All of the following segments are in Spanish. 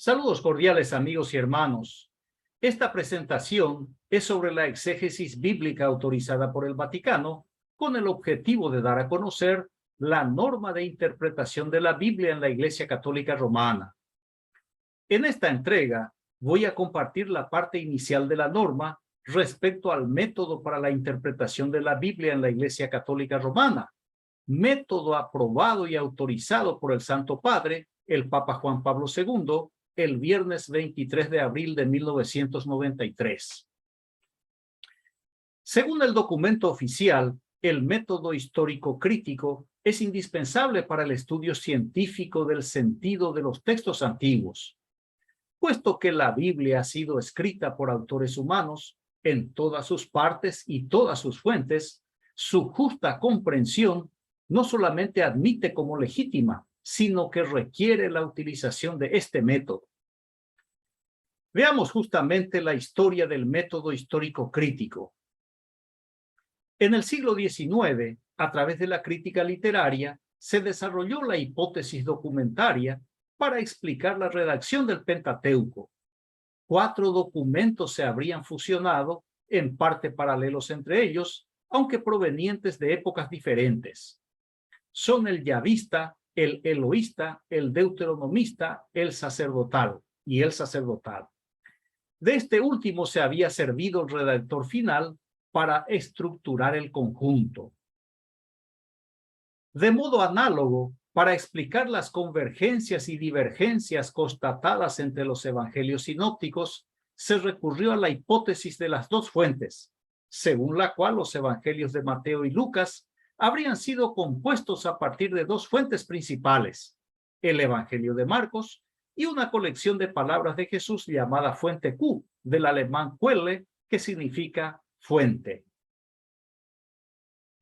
Saludos cordiales amigos y hermanos. Esta presentación es sobre la exégesis bíblica autorizada por el Vaticano con el objetivo de dar a conocer la norma de interpretación de la Biblia en la Iglesia Católica Romana. En esta entrega voy a compartir la parte inicial de la norma respecto al método para la interpretación de la Biblia en la Iglesia Católica Romana, método aprobado y autorizado por el Santo Padre, el Papa Juan Pablo II, el viernes 23 de abril de 1993. Según el documento oficial, el método histórico crítico es indispensable para el estudio científico del sentido de los textos antiguos. Puesto que la Biblia ha sido escrita por autores humanos en todas sus partes y todas sus fuentes, su justa comprensión no solamente admite como legítima, sino que requiere la utilización de este método. Veamos justamente la historia del método histórico crítico. En el siglo XIX, a través de la crítica literaria, se desarrolló la hipótesis documentaria para explicar la redacción del Pentateuco. 4 documentos se habrían fusionado, en parte paralelos entre ellos, aunque provenientes de épocas diferentes. Son el yavista, el eloísta, el deuteronomista, el sacerdotal y el sacerdotal. De este último se había servido el redactor final para estructurar el conjunto. De modo análogo, para explicar las convergencias y divergencias constatadas entre los evangelios sinópticos, se recurrió a la hipótesis de las dos fuentes, según la cual los evangelios de Mateo y Lucas habrían sido compuestos a partir de dos fuentes principales, el evangelio de Marcos y una colección de palabras de Jesús llamada fuente Q, del alemán Quelle, que significa fuente.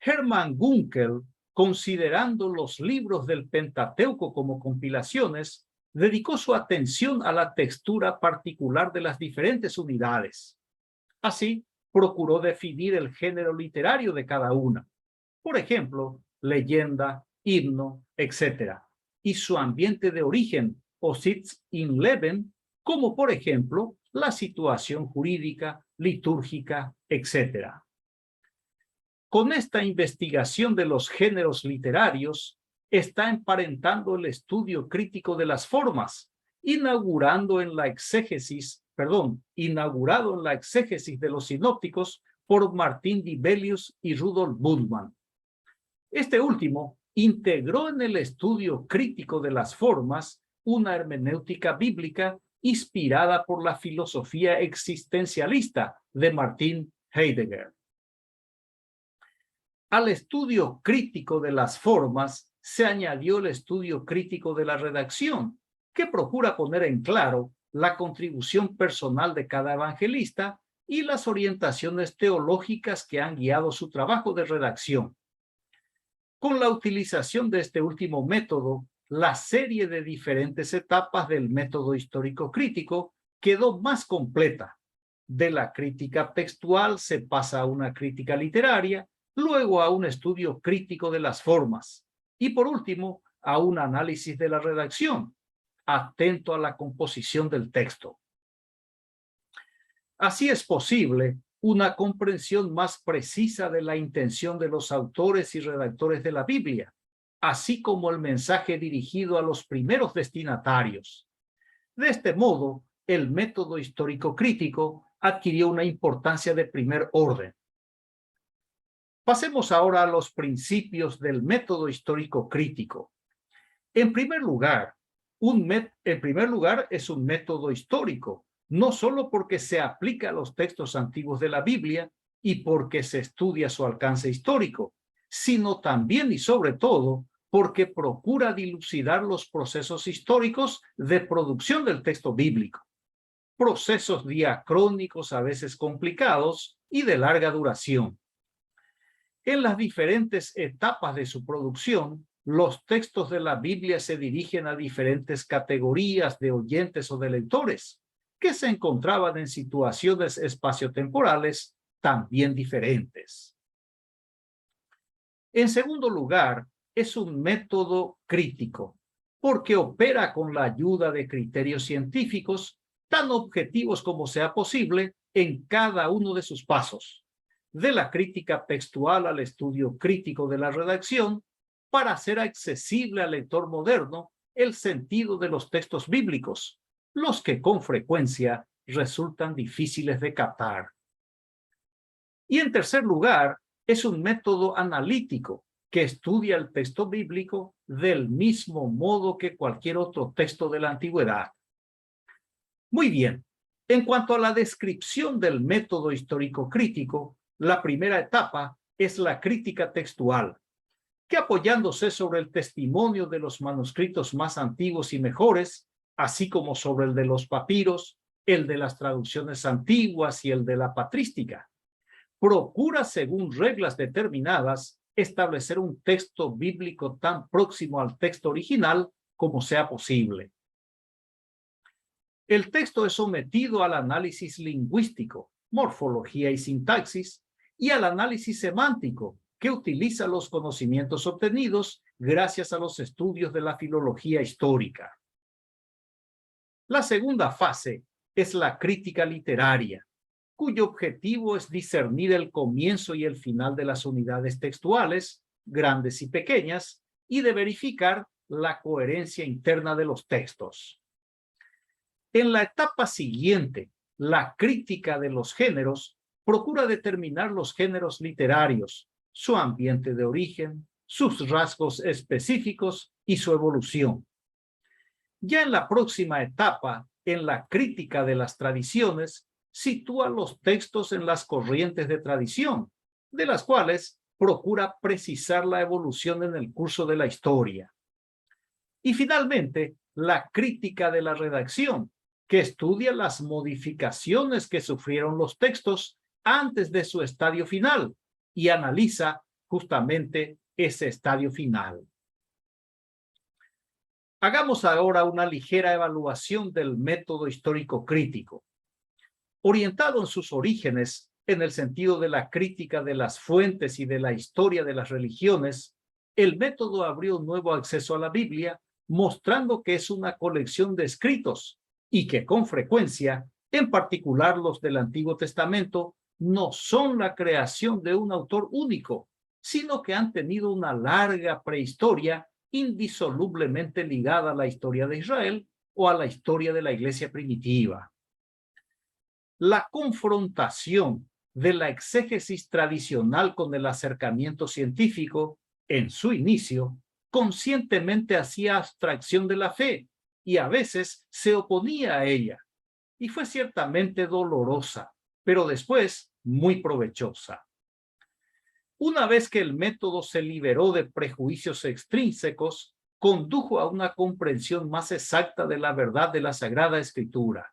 Hermann Gunkel, considerando los libros del Pentateuco como compilaciones, dedicó su atención a la textura particular de las diferentes unidades. Así, procuró definir el género literario de cada una, por ejemplo, leyenda, himno, etc., y su ambiente de origen, o Sitz in Leben, como por ejemplo la situación jurídica, litúrgica, etc. Con esta investigación de los géneros literarios, está emparentando el estudio crítico de las formas, inaugurado en la exégesis de los sinópticos por Martín Dibelius y Rudolf Bultmann. Este último integró en el estudio crítico de las formas una hermenéutica bíblica inspirada por la filosofía existencialista de Martin Heidegger. Al estudio crítico de las formas se añadió el estudio crítico de la redacción, que procura poner en claro la contribución personal de cada evangelista y las orientaciones teológicas que han guiado su trabajo de redacción. Con la utilización de este último método, la serie de diferentes etapas del método histórico crítico quedó más completa. De la crítica textual se pasa a una crítica literaria, luego a un estudio crítico de las formas y por último a un análisis de la redacción, atento a la composición del texto. Así es posible una comprensión más precisa de la intención de los autores y redactores de la Biblia, así como el mensaje dirigido a los primeros destinatarios. De este modo, el método histórico crítico adquirió una importancia de primer orden. Pasemos ahora a los principios del método histórico crítico. En primer lugar, es un método histórico, no solo porque se aplica a los textos antiguos de la Biblia y porque se estudia su alcance histórico, sino también y sobre todo porque procura dilucidar los procesos históricos de producción del texto bíblico, procesos diacrónicos a veces complicados y de larga duración. En las diferentes etapas de su producción, los textos de la Biblia se dirigen a diferentes categorías de oyentes o de lectores, que se encontraban en situaciones espaciotemporales también diferentes. En segundo lugar, es un método crítico, porque opera con la ayuda de criterios científicos tan objetivos como sea posible en cada uno de sus pasos, de la crítica textual al estudio crítico de la redacción, para hacer accesible al lector moderno el sentido de los textos bíblicos, los que con frecuencia resultan difíciles de captar. Y en tercer lugar, es un método analítico que estudia el texto bíblico del mismo modo que cualquier otro texto de la antigüedad. Muy bien, en cuanto a la descripción del método histórico crítico, la primera etapa es la crítica textual, que apoyándose sobre el testimonio de los manuscritos más antiguos y mejores, así como sobre el de los papiros, el de las traducciones antiguas y el de la patrística, procura, según reglas determinadas, establecer un texto bíblico tan próximo al texto original como sea posible. El texto es sometido al análisis lingüístico, morfología y sintaxis, y al análisis semántico, que utiliza los conocimientos obtenidos gracias a los estudios de la filología histórica. La segunda fase es la crítica literaria, cuyo objetivo es discernir el comienzo y el final de las unidades textuales, grandes y pequeñas, y de verificar la coherencia interna de los textos. En la etapa siguiente, la crítica de los géneros procura determinar los géneros literarios, su ambiente de origen, sus rasgos específicos y su evolución. Ya en la próxima etapa, en la crítica de las tradiciones, sitúa los textos en las corrientes de tradición, de las cuales procura precisar la evolución en el curso de la historia. Y finalmente, la crítica de la redacción, que estudia las modificaciones que sufrieron los textos antes de su estadio final y analiza justamente ese estadio final. Hagamos ahora una ligera evaluación del método histórico crítico. Orientado en sus orígenes en el sentido de la crítica de las fuentes y de la historia de las religiones, el método abrió un nuevo acceso a la Biblia, mostrando que es una colección de escritos y que con frecuencia, en particular los del Antiguo Testamento, no son la creación de un autor único, sino que han tenido una larga prehistoria indisolublemente ligada a la historia de Israel o a la historia de la iglesia primitiva. La confrontación de la exégesis tradicional con el acercamiento científico, en su inicio, conscientemente hacía abstracción de la fe y a veces se oponía a ella, y fue ciertamente dolorosa, pero después muy provechosa. Una vez que el método se liberó de prejuicios extrínsecos, condujo a una comprensión más exacta de la verdad de la Sagrada Escritura.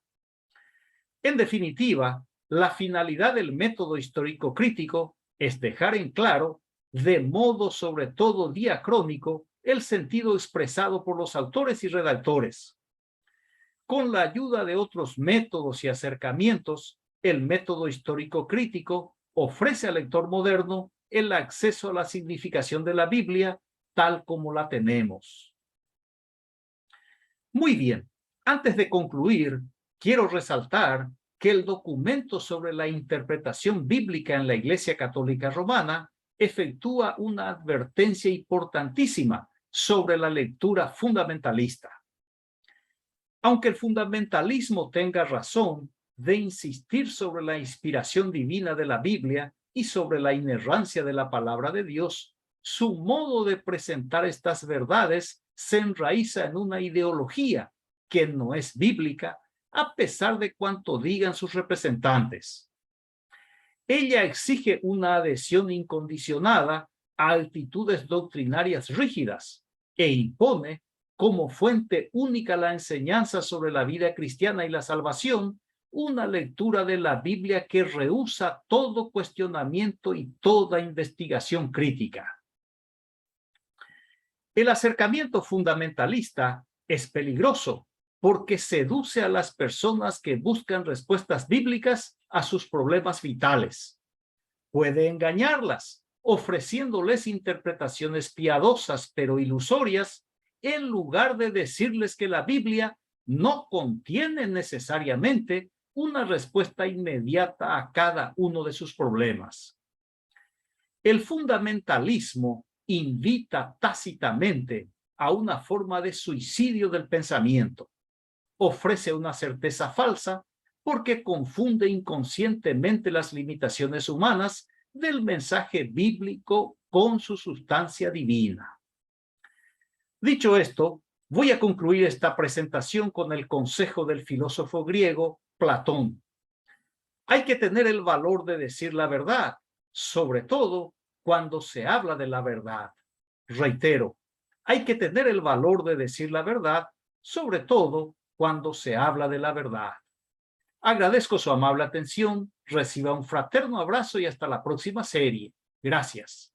En definitiva, la finalidad del método histórico crítico es dejar en claro, de modo sobre todo diacrónico, el sentido expresado por los autores y redactores. Con la ayuda de otros métodos y acercamientos, el método histórico crítico ofrece al lector moderno el acceso a la significación de la Biblia tal como la tenemos. Muy bien, antes de concluir, quiero resaltar que el documento sobre la interpretación bíblica en la Iglesia Católica Romana efectúa una advertencia importantísima sobre la lectura fundamentalista. Aunque el fundamentalismo tenga razón de insistir sobre la inspiración divina de la Biblia y sobre la inerrancia de la palabra de Dios, su modo de presentar estas verdades se enraiza en una ideología que no es bíblica, a pesar de cuanto digan sus representantes. Ella exige una adhesión incondicionada a actitudes doctrinarias rígidas e impone como fuente única la enseñanza sobre la vida cristiana y la salvación, una lectura de la Biblia que rehúsa todo cuestionamiento y toda investigación crítica. El acercamiento fundamentalista es peligroso porque seduce a las personas que buscan respuestas bíblicas a sus problemas vitales. Puede engañarlas, ofreciéndoles interpretaciones piadosas pero ilusorias en lugar de decirles que la Biblia no contiene necesariamente una respuesta inmediata a cada uno de sus problemas. El fundamentalismo invita tácitamente a una forma de suicidio del pensamiento. Ofrece una certeza falsa porque confunde inconscientemente las limitaciones humanas del mensaje bíblico con su sustancia divina. Dicho esto, voy a concluir esta presentación con el consejo del filósofo griego Platón. Hay que tener el valor de decir la verdad, sobre todo cuando se habla de la verdad. Reitero, hay que tener el valor de decir la verdad, sobre todo cuando se habla de la verdad. Agradezco su amable atención, reciba un fraterno abrazo y hasta la próxima serie. Gracias.